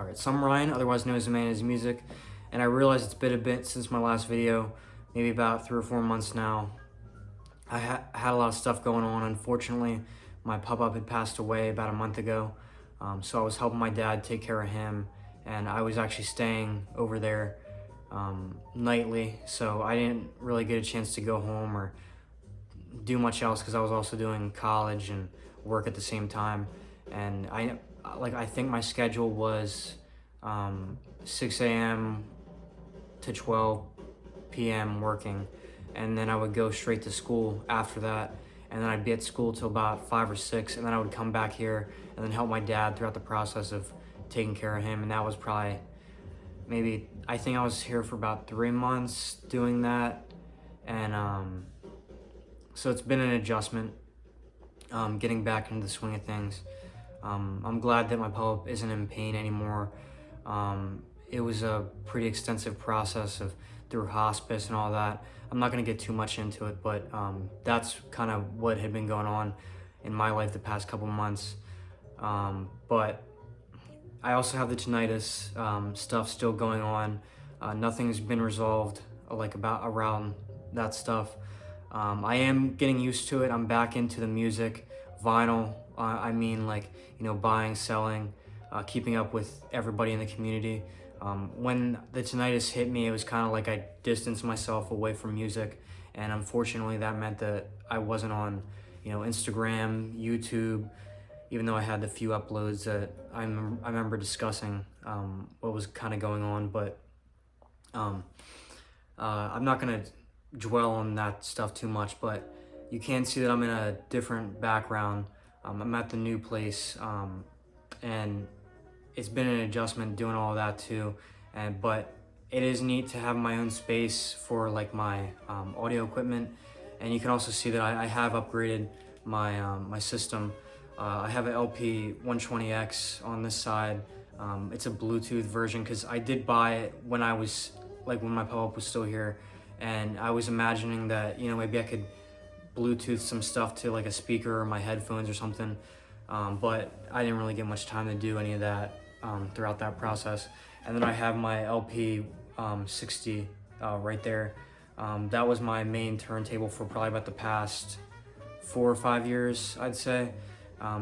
Alright, so I'm Ryan, otherwise known as the Man Is Music, and I realized it's been a bit since my last video, maybe about 3 or 4 months now. I had a lot of stuff going on. Unfortunately, my pop-up had passed away about a month ago, so I was helping my dad take care of him, and I was actually staying over there nightly, so I didn't really get a chance to go home or do much else because I was also doing college and work at the same time. And I think my schedule was 6 a.m. to 12 p.m. working, and then I would go straight to school after that, and then I'd be at school till about 5 or 6, and then I would come back here and then help my dad throughout the process of taking care of him. And that was probably I think I was here for about 3 months doing that, and so it's been an adjustment, getting back into the swing of things. I'm glad that my pup isn't in pain anymore. It was a pretty extensive process through hospice and all that. I'm not gonna get too much into it, but that's kind of what had been going on in my life the past couple months. But I also have the tinnitus stuff still going on. Nothing's been resolved around that stuff. I am getting used to it. I'm back into the music, vinyl. Buying, selling, keeping up with everybody in the community. When the tinnitus hit me, it was kind of like I distanced myself away from music, and unfortunately that meant that I wasn't on, Instagram, YouTube, even though I had the few uploads that I remember discussing what was kind of going on. But I'm not gonna dwell on that stuff too much, but you can see that I'm in a different background. I'm at the new place, and it's been an adjustment doing all that too. But it is neat to have my own space for my audio equipment, and you can also see that I have upgraded my system. I have an LP 120X on this side. It's a Bluetooth version because I did buy it when when my pop-up was still here, and I was imagining that maybe I could Bluetooth some stuff to a speaker or my headphones or something, but I didn't really get much time to do any of that throughout that process. And then I have my LP 60 right there. That was my main turntable for probably about the past 4 or 5 years, I'd say.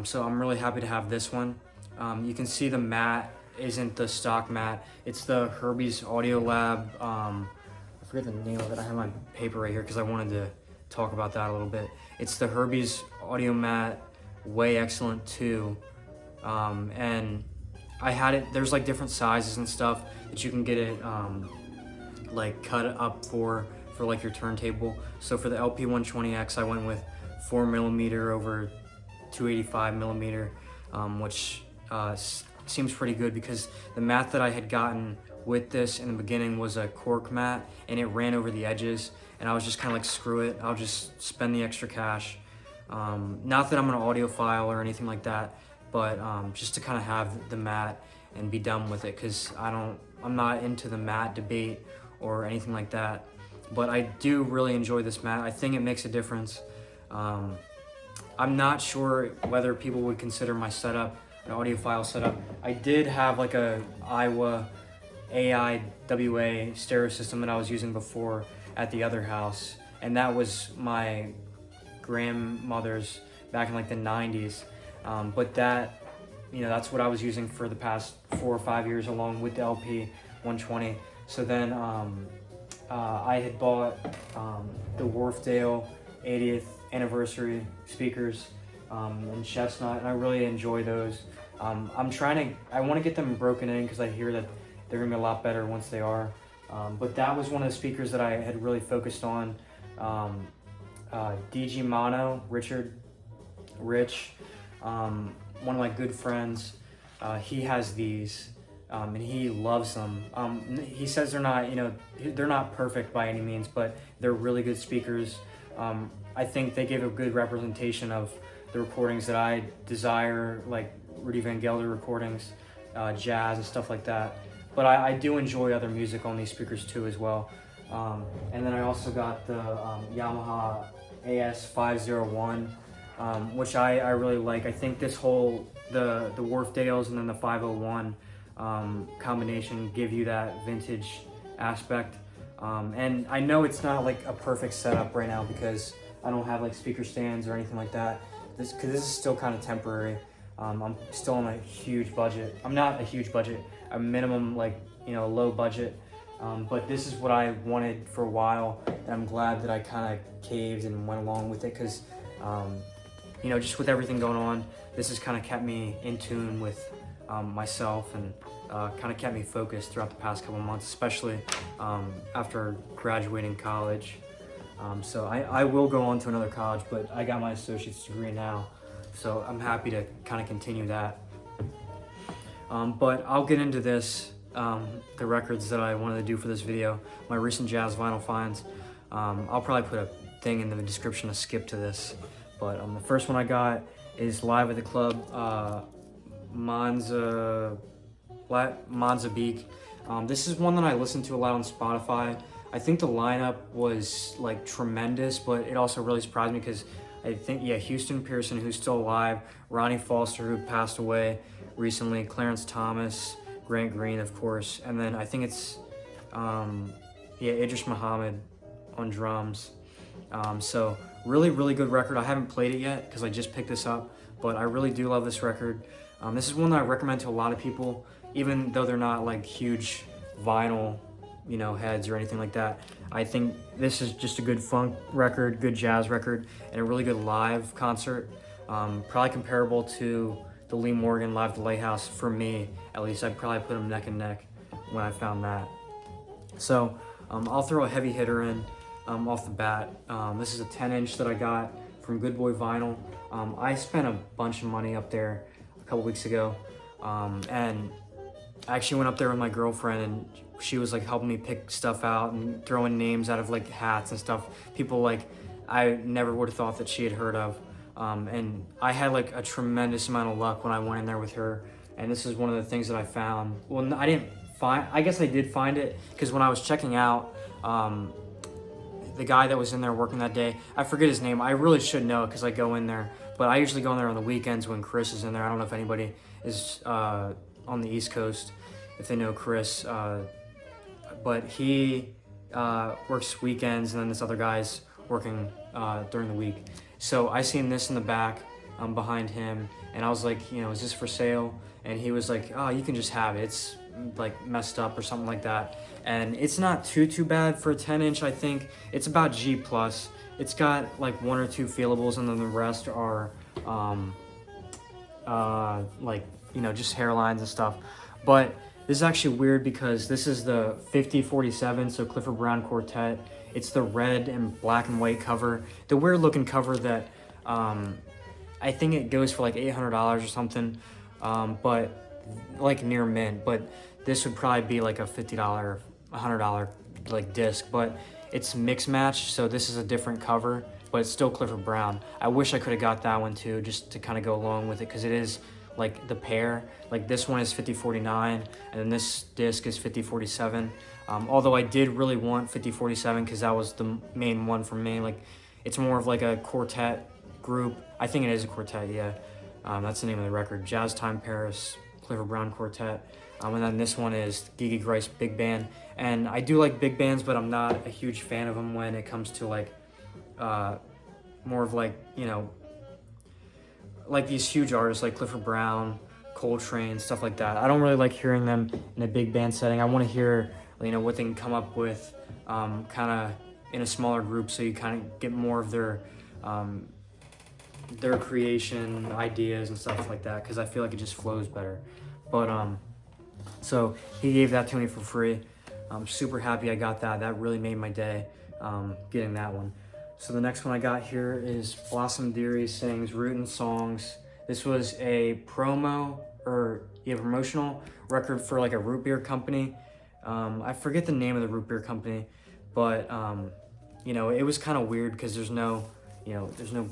So I'm really happy to have this one. You can see the mat isn't the stock mat. It's the Herbie's Audio Lab. I forget the name of it. I have my paper right here because I wanted to talk about that a little bit. It's the Herbie's Audio Mat Way Excellent 2, and I had it. There's different sizes and stuff that you can get it cut up for your turntable. So for the LP 120X, I went with 4mm over 285mm, which seems pretty good because the mat that I had gotten with this in the beginning was a cork mat, and it ran over the edges, and I was just kind of screw it, I'll just spend the extra cash. Not that I'm an audiophile or anything like that, but just to kind of have the mat and be done with it, because I'm not into the mat debate or anything like that. But I do really enjoy this mat. I think it makes a difference. I'm not sure whether people would consider my setup an audiophile setup. I did have a Iowa AIWA stereo system that I was using before at the other house, and that was my grandmother's back in the 90s. But that's what I was using for the past 4 or 5 years along with the LP 120. So then I had bought the Wharfdale 80th anniversary speakers in Chestnut, and I really enjoy those. I want to get them broken in because I hear that they're gonna be a lot better once they are. But that was one of the speakers that I had really focused on. DG Mono, Rich, one of my good friends, he has these, and he loves them. He says they're not perfect by any means, but they're really good speakers. I think they give a good representation of the recordings that I desire, like Rudy Van Gelder recordings, jazz and stuff like that. But I do enjoy other music on these speakers too as well. And then I also got the Yamaha AS501, which I really like. I think this the Wharfdales and then the 501 combination give you that vintage aspect. And I know it's not like a perfect setup right now because I don't have like speaker stands or anything like that. This is still kind of temporary. I'm still on a huge budget. I'm not a huge budget, a minimum like, low budget. But this is what I wanted for a while, and I'm glad that I kind of caved and went along with it because, just with everything going on, this has kind of kept me in tune with myself and kind of kept me focused throughout the past couple months, especially after graduating college. So I will go on to another college, but I got my associate's degree now, so I'm happy to kind of continue that. But I'll get into this, the records that I wanted to do for this video, my recent jazz vinyl finds. I'll probably put a thing in the description to skip to this, but the first one I got is Live at the Club, Mozambique. This is one that I listen to a lot on Spotify. I think the lineup was like tremendous, but it also really surprised me because I think, Houston Pearson, who's still alive, Ronnie Foster, who passed away recently, Clarence Thomas, Grant Green, of course, and then I think it's, Idris Muhammad on drums. So really, really good record. I haven't played it yet because I just picked this up, but I really do love this record. This is one that I recommend to a lot of people, even though they're not like huge vinyl, heads or anything like that. I think this is just a good funk record, good jazz record, and a really good live concert. Probably comparable to the Lee Morgan Live at the Lighthouse for me, at least. I'd probably put them neck and neck when I found that. So I'll throw a heavy hitter in off the bat. This is a 10-inch that I got from Good Boy Vinyl. I spent a bunch of money up there a couple weeks ago, and I actually went up there with my girlfriend, and she was like helping me pick stuff out and throwing names out of like hats and stuff. People like I never would have thought that she had heard of. And I had like a tremendous amount of luck when I went in there with her. And this is one of the things that I found. Well, I guess I did find it because when I was checking out, the guy that was in there working that day, I forget his name. I really should know because I go in there, but I usually go in there on the weekends when Chris is in there. I don't know if anybody is on the East Coast, if they know Chris, but he works weekends, and then this other guy's working during the week. So I seen this in the back behind him, and I was like, is this for sale? And he was like, oh, you can just have it. It's like messed up or something like that. And it's not too bad for a 10-inch. I think it's about G+. It's got like one or two feelables, and then the rest are just hairlines and stuff. But this is actually weird because this is the 5047, so Clifford Brown Quartet. It's the red and black and white cover. The weird looking cover that I think it goes for like $800 or something, but like near mint. But this would probably be like a $50, $100 like disc. But it's mix match, so this is a different cover, but it's still Clifford Brown. I wish I could have got that one too, just to kind of go along with it, because it is like the pair. Like this one is 5049, and then this disc is 5047. Although I did really want 5047 because that was the main one for me. Like it's more of like a quartet group. I think it is a quartet, yeah. That's the name of the record, Jazz Time Paris, Clifford Brown Quartet. And then this one is Gigi Grice Big Band. And I do like big bands, but I'm not a huge fan of them when it comes to like more of like, like these huge artists like Clifford Brown, Coltrane, stuff like that. I don't really like hearing them in a big band setting. I want to hear, what they can come up with kind of in a smaller group, so you kind of get more of their creation, ideas and stuff like that, because I feel like it just flows better. But so he gave that to me for free. I'm super happy I got that. That really made my day, getting that one. So the next one I got here is Blossom Dearie sings Rootin' Songs. This was a promotional record for like a root beer company. I forget the name of the root beer company, but it was kind of weird because there's no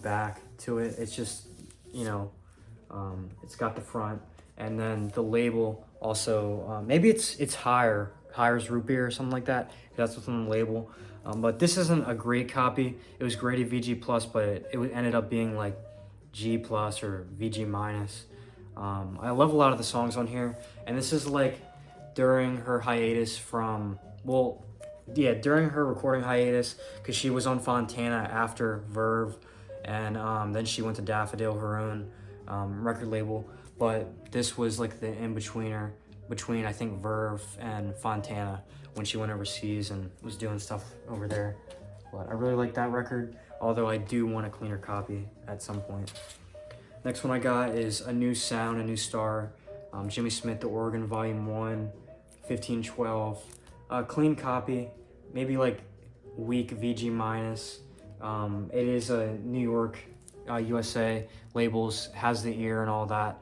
back to it. It's just, it's got the front, and then the label also, maybe it's Hire's Root Beer or something like that. That's what's on the label. But this isn't a great copy. It was graded VG+, but it ended up being like G+ or VG-. I love a lot of the songs on here, and this is like during her hiatus from, well, yeah, during her recording hiatus, because she was on Fontana after Verve, and then she went to Daffodil, her own record label. But this was like the in-betweener between, I think, Verve and Fontana when she went overseas and was doing stuff over there. But I really like that record, although I do want a cleaner copy at some point. Next one I got is A New Sound, A New Star, Jimmy Smith, The Organ, Volume 1, 1512. Clean copy, maybe like weak VG minus. It is a New York, USA labels, has the ear and all that.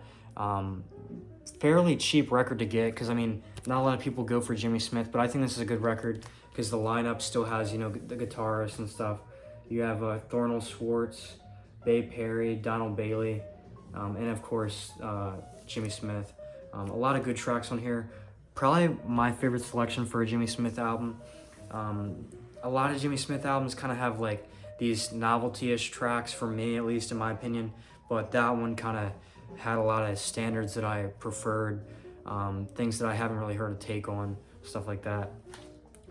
Fairly cheap record to get, because I mean, not a lot of people go for Jimmy Smith, but I think this is a good record because the lineup still has, you know, the guitarists and stuff. You have Thornell Schwartz, Bay Perry, Donald Bailey, and of course Jimmy Smith. A lot of good tracks on here. Probably my favorite selection for a Jimmy Smith album. A lot of Jimmy Smith albums kind of have like these novelty-ish tracks, for me at least, in my opinion, but that one kind of had a lot of standards that I preferred, things that I haven't really heard a take on, stuff like that.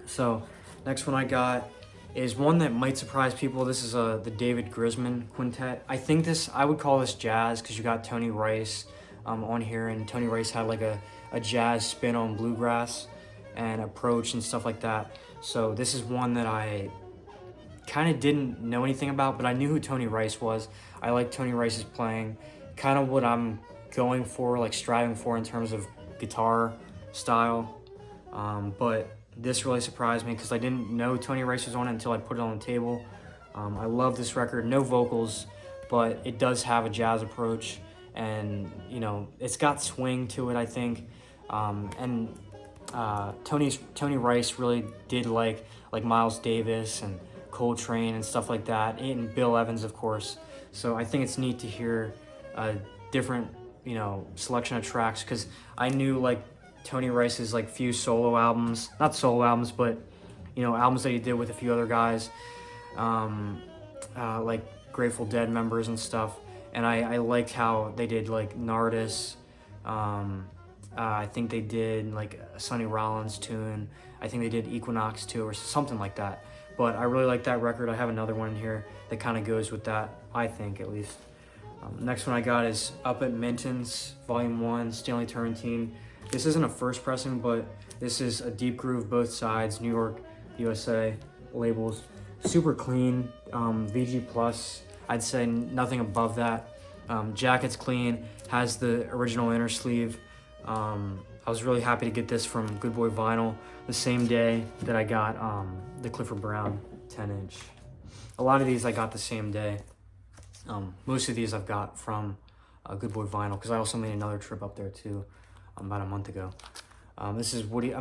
So next one I got is one that might surprise people. This is the David Grisman Quintet. I think I would call this jazz, because you got Tony Rice on here, and Tony Rice had like a jazz spin on bluegrass and approach and stuff like that. So this is one that I kind of didn't know anything about, but I knew who Tony Rice was. I like Tony Rice's playing, kind of what I'm going for, like striving for in terms of guitar style. But this really surprised me because I didn't know Tony Rice was on it until I put it on the table. I love this record, no vocals, but it does have a jazz approach, and you know, it's got swing to it, I think. Tony Rice really did like Miles Davis and Coltrane and stuff like that, and Bill Evans, of course. So I think it's neat to hear a different, you know, selection of tracks, because I knew like Tony Rice's like few solo albums, not solo albums, but you know, albums that he did with a few other guys, like Grateful Dead members and stuff. And I liked how they did like Nardis. I think they did like a Sonny Rollins tune. I think they did Equinox too, or something like that. But I really like that record. I have another one in here that kind of goes with that, I think, at least. Next one I got is Up at Minton's, Volume 1, Stanley Turrentine. This isn't a first pressing, but this is a deep groove, both sides, New York, USA labels. Super clean, VG+, I'd say nothing above that. Jacket's clean, has the original inner sleeve. I was really happy to get this from Good Boy Vinyl the same day that I got the Clifford Brown 10-inch. A lot of these I got the same day. Most of these I've got from Good Boy Vinyl, because I also made another trip up there too about a month ago. This is Woody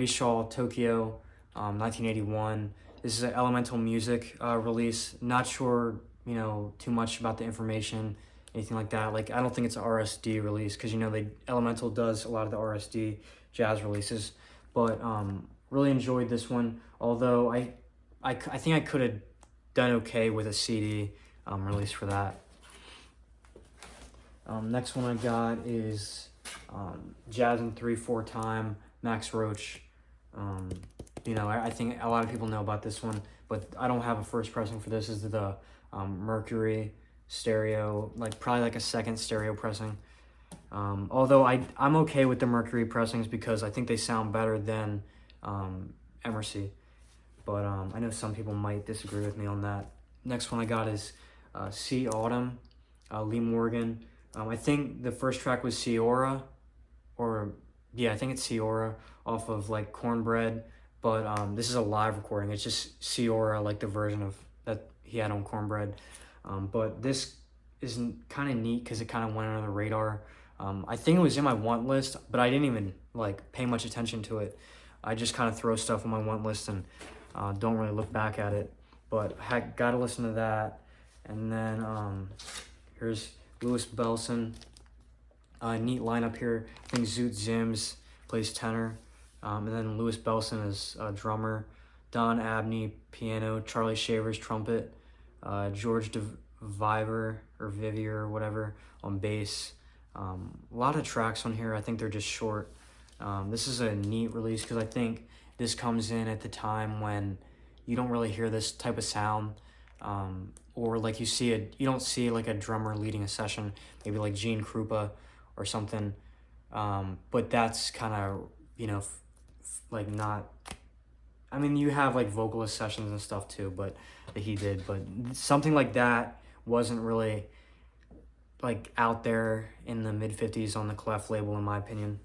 Shaw, Tokyo, 1981. This is an Elemental Music release. Not sure, you know, too much about the information, anything like that. Like, I don't think it's an RSD release, because, you know, Elemental does a lot of the RSD jazz releases. But really enjoyed this one, although I think I could have done okay with a CD release for that. Next one I got is Jazz in 3/4 Time, Max Roach. You know, I think a lot of people know about this one, but I don't have a first pressing for this. This is the Mercury stereo, like probably like a second stereo pressing. Although I'm okay with the Mercury pressings, because I think they sound better than Emersy. But I know some people might disagree with me on that. Next one I got is Sea Autumn, Lee Morgan. I think the first track was Seora, I think it's Seora off of like Cornbread, but this is a live recording. It's just Seora, like the version of that he had on Cornbread. But this is kind of neat because it kind of went under the radar. I think it was in my want list, but I didn't even like pay much attention to it. I just kind of throw stuff on my want list and don't really look back at it. But I got to listen to that. And then here's Louis Bellson. Neat lineup here. I think Zoot Zims plays tenor. And then Louis Bellson is drummer. Don Abney, piano. Charlie Shavers, trumpet. George Vivier or whatever on bass. A lot of tracks on here, I think they're just short. This is a neat release because I think this comes in at the time when you don't really hear this type of sound, or like you don't see like a drummer leading a session, maybe like Gene Krupa or something. But that's kind of, like not, I mean, you have like vocalist sessions and stuff too, but that he did, but something like that wasn't really like out there in the mid-50s on the Clef label, in my opinion.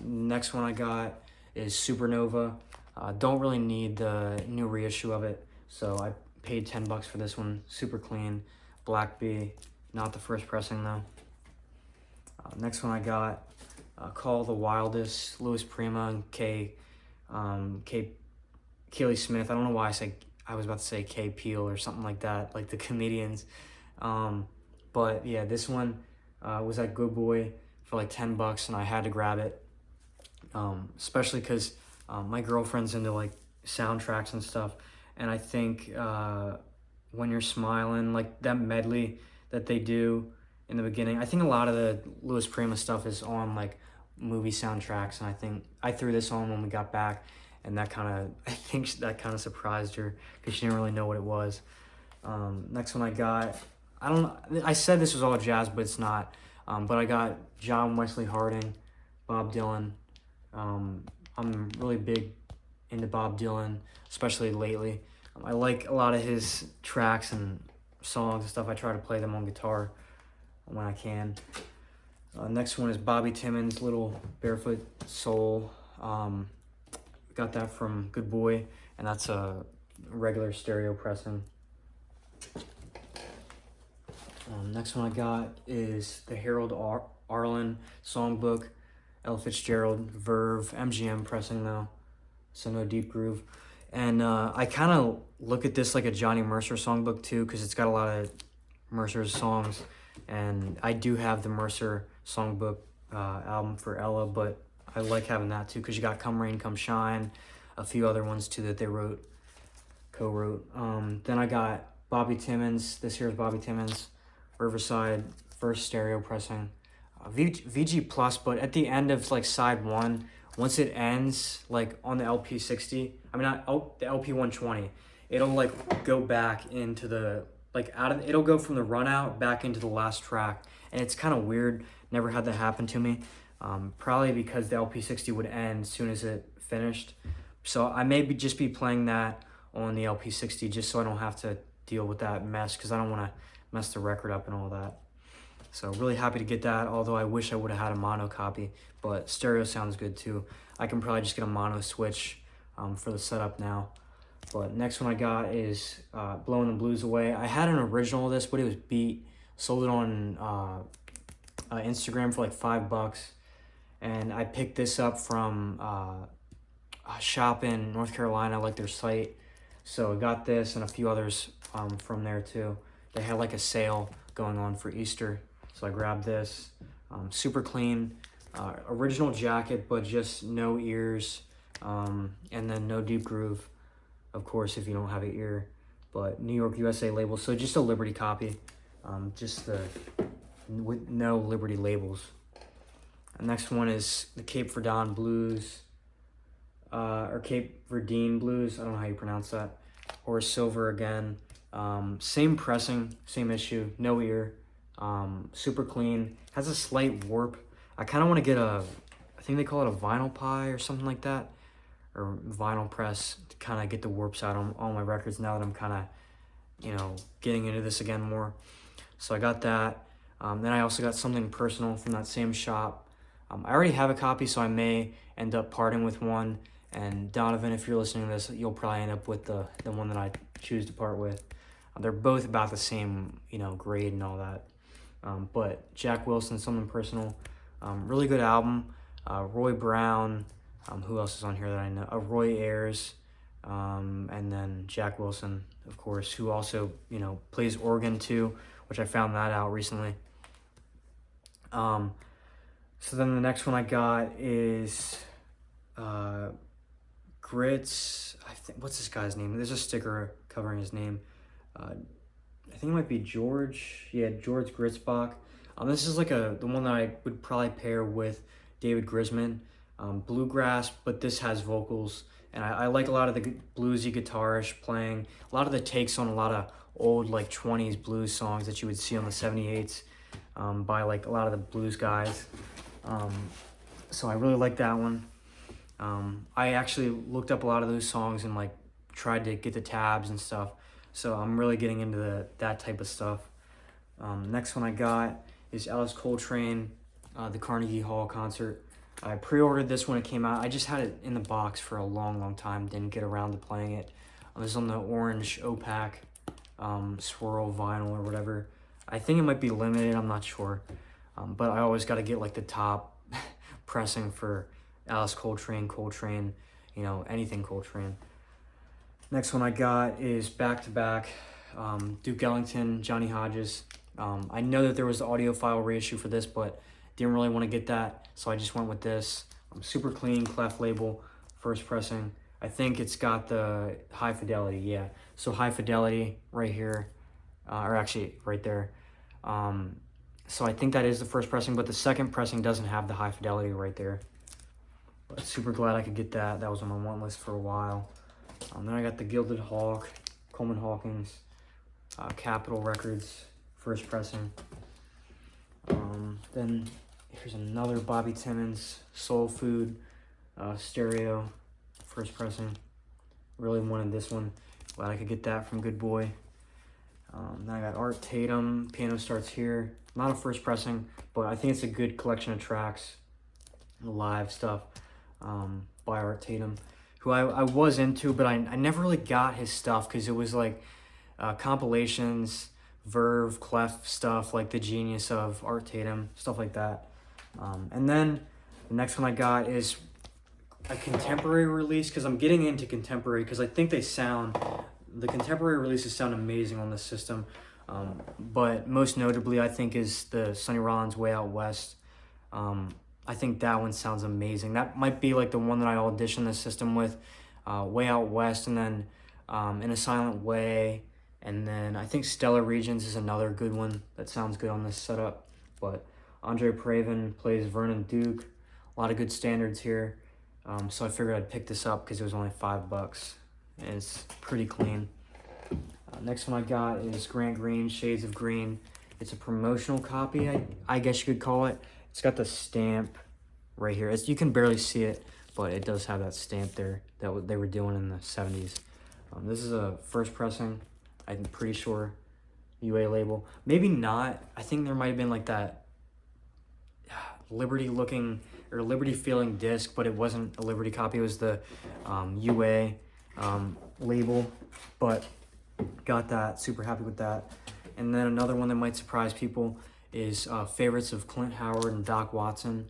Next one I got is Supernova. Don't really need the new reissue of it, so I paid $10 for this one. Super clean, Black Bee, not the first pressing though. Next one I got, Call the Wildest, Louis Prima and Keely Smith. I don't know why I was about to say Kay Peel or something like that, like the comedians. But yeah, this one was at Good Boy for like $10 and I had to grab it. Especially because my girlfriend's into like soundtracks and stuff. And I think When You're Smiling, like that medley that they do in the beginning, I think a lot of the Louis Prima stuff is on like movie soundtracks. And I think I threw this on when we got back. And I think that kind of surprised her because she didn't really know what it was. Next one I got, I said this was all jazz, but it's not. But I got John Wesley Harding, Bob Dylan. I'm really big into Bob Dylan, especially lately. I like a lot of his tracks and songs and stuff. I try to play them on guitar when I can. Next one is Bobby Timmons, Little Barefoot Soul. Got that from Good Boy, and that's a regular stereo pressing. Next one I got is the Harold Arlen Songbook, Ella Fitzgerald, Verve, MGM pressing though, so no deep groove. And I kind of look at this like a Johnny Mercer songbook too, because it's got a lot of Mercer's songs, and I do have the Mercer songbook album for Ella, but I like having that too, because you got Come Rain, Come Shine, a few other ones too that they co-wrote. Then I got Bobby Timmons. This here is Bobby Timmons, Riverside, first stereo pressing. VG Plus, but at the end of like side one, once it ends, like on the LP60, the LP120, it'll like go back into the, it'll go from the run out back into the last track. And it's kind of weird. Never had that happen to me. Probably because the LP60 would end as soon as it finished. So I may just be playing that on the LP60 just so I don't have to deal with that mess, because I don't want to mess the record up and all that. So really happy to get that, although I wish I would have had a mono copy, but stereo sounds good too. I can probably just get a mono switch for the setup now. But next one I got is Blowing the Blues Away. I had an original of this, but it was beat. Sold it on Instagram for like $5. And I picked this up from a shop in North Carolina, like their site. So I got this and a few others from there too. They had like a sale going on for Easter. So I grabbed this. Super clean. Original jacket, but just no ears. And then no deep groove, of course, if you don't have an ear. But New York, USA label. So just a Liberty copy. With no Liberty labels. The next one is the Cape Verdun Blues, or Cape Verdine Blues. I don't know how you pronounce that. Or Silver again. Same pressing, same issue, no ear. Super clean. Has a slight warp. I kind of want to get I think they call it a vinyl pie or something like that, or vinyl press, to kind of get the warps out on all my records now that I'm kind of, getting into this again more. So I got that. Then I also got something personal from that same shop. I already have a copy, so I may end up parting with one. And Donovan, if you're listening to this, you'll probably end up with the one that I choose to part with. They're both about the same, grade and all that. But Jack Wilson, something personal. Really good album. Roy Brown. Who else is on here that I know? Roy Ayers. And then Jack Wilson, of course, who also, plays organ too, which I found that out recently. So then the next one I got is Grits. What's this guy's name? There's a sticker covering his name. I think it might be George. Yeah, George Gritzbach. This is like the one that I would probably pair with David Grisman, bluegrass, but this has vocals, and I like a lot of the bluesy guitarish playing, a lot of the takes on a lot of old like 20s blues songs that you would see on the 78s by like a lot of the blues guys. So I really like that one. I actually looked up a lot of those songs and like tried to get the tabs and stuff. So I'm really getting into that type of stuff. Next one I got is Alice Coltrane, the Carnegie Hall concert. I pre-ordered this when it came out. I just had it in the box for a long time. Didn't get around to playing it. This is on the orange opaque swirl vinyl or whatever. I think it might be limited. I'm not sure. But I always got to get like the top pressing for Alice Coltrane, you know, anything Coltrane. Next one I got is back-to-back Duke Ellington, Johnny Hodges. I know that there was the audiophile reissue for this, but didn't really want to get that, so I just went with this. Super clean, clef label, first pressing. I think it's got the high fidelity, yeah. So high fidelity right here, or actually right there. So I think that is the first pressing, but the second pressing doesn't have the high fidelity right there. But super glad I could get that. That was on my want list for a while. Then I got the Gilded Hawk, Coleman Hawkins, Capitol Records, first pressing. Then here's another Bobby Timmons, Soul Food, stereo, first pressing. Really wanted this one. Glad I could get that from Good Boy. Then I got Art Tatum, Piano Starts Here. Not a first pressing, but I think it's a good collection of tracks, live stuff by Art Tatum, who I was into, but I never really got his stuff because it was like compilations, Verve, Clef stuff, like the genius of Art Tatum, stuff like that. And then the next one I got is a contemporary release, because I'm getting into contemporary because I think the contemporary releases sound amazing on this system. But most notably, I think, is the Sonny Rollins Way Out West. I think that one sounds amazing. That might be like the one that I auditioned the system with, Way Out West, and then In a Silent Way, and then I think Stellar Regions is another good one that sounds good on this setup. But Andre Praven plays Vernon Duke, a lot of good standards here. So I figured I'd pick this up because it was only $5, and it's pretty clean. Next one I got is Grant Green, Shades of Green. It's a promotional copy, I guess you could call it. It's got the stamp right here. You can barely see it, but it does have that stamp there that they were doing in the 70s. This is a first pressing, I'm pretty sure, UA label. Maybe not. I think there might have been like that Liberty looking or Liberty feeling disc, but it wasn't a Liberty copy. It was the UA label, but got that. Super happy with that. And then another one that might surprise people is favorites of Clint Howard and Doc Watson.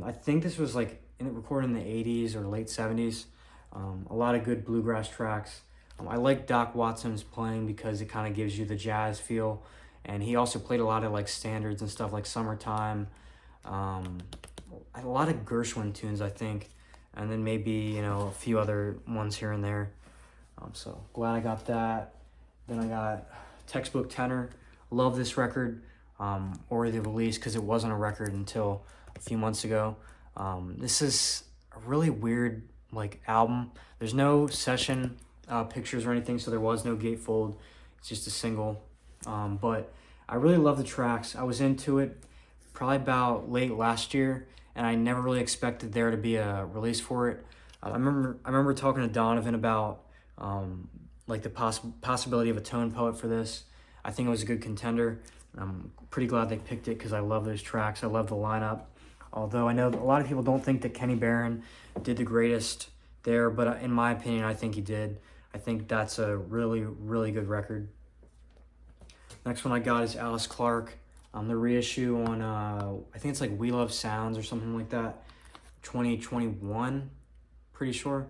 I think this was like recorded in the 80s or late 70s. A lot of good bluegrass tracks. I like Doc Watson's playing because it kind of gives you the jazz feel. And he also played a lot of like standards and stuff like Summertime. A lot of Gershwin tunes, I think. And then maybe, you know, a few other ones here and there. So glad I got that. Then I got Textbook Tenor. Love this record, or the release, because it wasn't a record until a few months ago. This is a really weird like album. There's no session pictures or anything, so there was no gatefold. It's just a single. But I really love the tracks. I was into it probably about late last year, and I never really expected there to be a release for it. I remember talking to Donovan about like the possibility of a tone poet for this. I think it was a good contender. I'm pretty glad they picked it because I love those tracks. I love the lineup. Although I know a lot of people don't think that Kenny Barron did the greatest there, but in my opinion, I think he did. I think that's a really, really good record. Next one I got is Alice Clark. The reissue on, I think it's like We Love Sounds or something like that. 2021, pretty sure.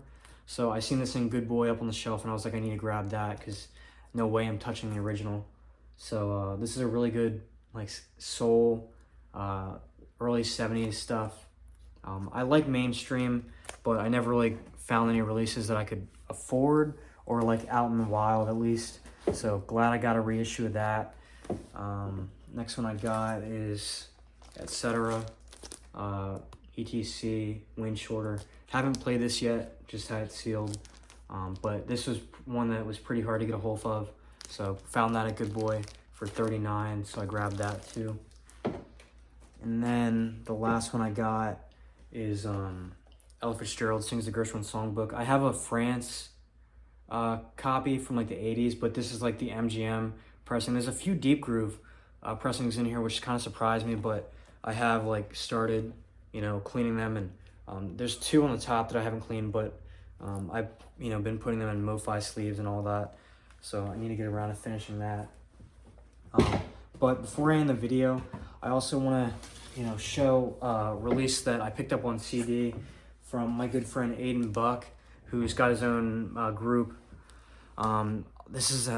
So I seen this in Good Boy up on the shelf, and I was like, I need to grab that because no way I'm touching the original. So this is a really good like soul, early 70s stuff. I like mainstream, but I never really found any releases that I could afford or like out in the wild at least. So glad I got a reissue of that. Next one I got is Etc. ETC, Wayne Shorter. Haven't played this yet, just had it sealed. But this was one that was pretty hard to get a hold of. So found that at Good Boy for $39, so I grabbed that too. And then the last one I got is Ella Fitzgerald Sings the Gershwin Songbook. I have a France copy from like the 80s, but this is like the MGM pressing. There's a few deep groove pressings in here, which kind of surprised me, but I have like started, cleaning them, and there's two on the top that I haven't cleaned, but I've, been putting them in MoFi sleeves and all that, so I need to get around to finishing that. But before I end the video, I also want to, show a release that I picked up on CD from my good friend Aiden Buck, who's got his own group. This is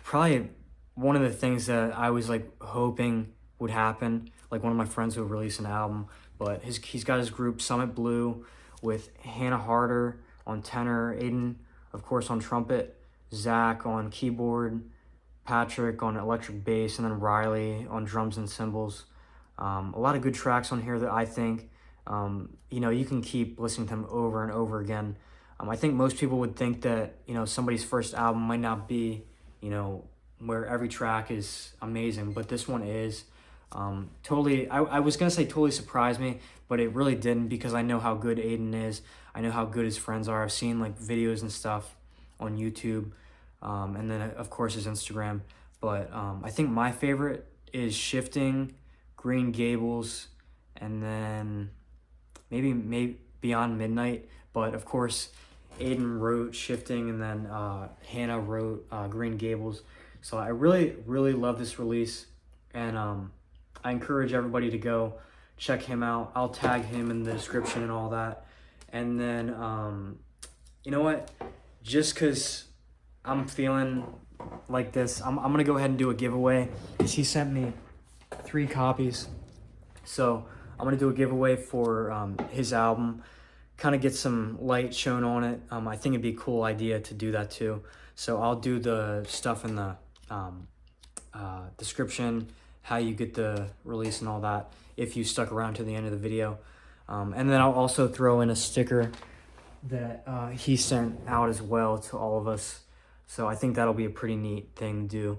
probably one of the things that I was like hoping would happen. Like one of my friends would release an album, but he's got his group Summit Blue with Hannah Harder on tenor, Aiden, of course, on trumpet, Zach on keyboard, Patrick on electric bass, and then Riley on drums and cymbals. A lot of good tracks on here that I think, you can keep listening to them over and over again. I think most people would think that, somebody's first album might not be, where every track is amazing, but this one is. Totally, I was going to say totally surprised me, but it really didn't, because I know how good Aiden is. I know how good his friends are. I've seen like videos and stuff on YouTube, and then of course his Instagram. But I think my favorite is Shifting, Green Gables, and then maybe Beyond Midnight. But of course Aiden wrote Shifting, and then Hannah wrote Green Gables. So I really, really love this release, and I encourage everybody to go check him out. I'll tag him in the description and all that. And then, you know what? Just because I'm feeling like this, I'm going to go ahead and do a giveaway, because he sent me 3 copies. So I'm going to do a giveaway for his album, kind of get some light shown on it. I think it'd be a cool idea to do that too. So I'll do the stuff in the description, how you get the release and all that, if you stuck around to the end of the video. And then I'll also throw in a sticker that he sent out as well to all of us. So I think that'll be a pretty neat thing to do.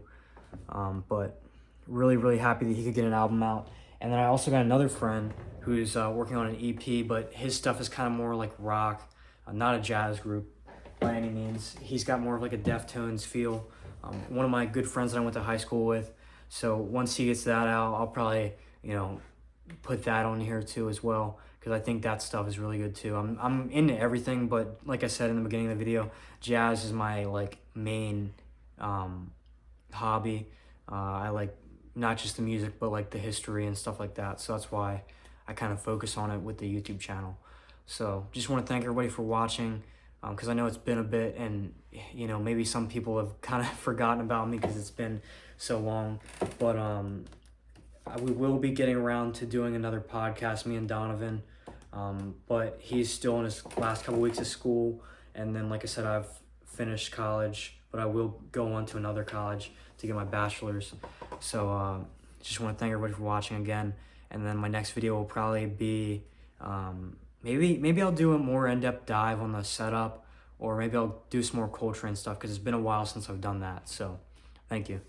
But really, really happy that he could get an album out. And then I also got another friend who's working on an EP, but his stuff is kind of more like rock, not a jazz group by any means. He's got more of like a Deftones feel. One of my good friends that I went to high school with. So once he gets that out, I'll probably, put that on here too as well, because I think that stuff is really good too. I'm into everything, but like I said in the beginning of the video, jazz is my like main hobby. I like not just the music, but like the history and stuff like that. So that's why I kind of focus on it with the YouTube channel. So just want to thank everybody for watching, because I know it's been a bit, and maybe some people have kind of forgotten about me because it's been so long. But we will be getting around to doing another podcast, me and Donovan. But he's still in his last couple weeks of school, and then like I said, I've finished college, but I will go on to another college to get my bachelor's. So just want to thank everybody for watching again. And then my next video will probably be maybe I'll do a more in-depth dive on the setup, or maybe I'll do some more Coltrane stuff, because it's been a while since I've done that. So thank you.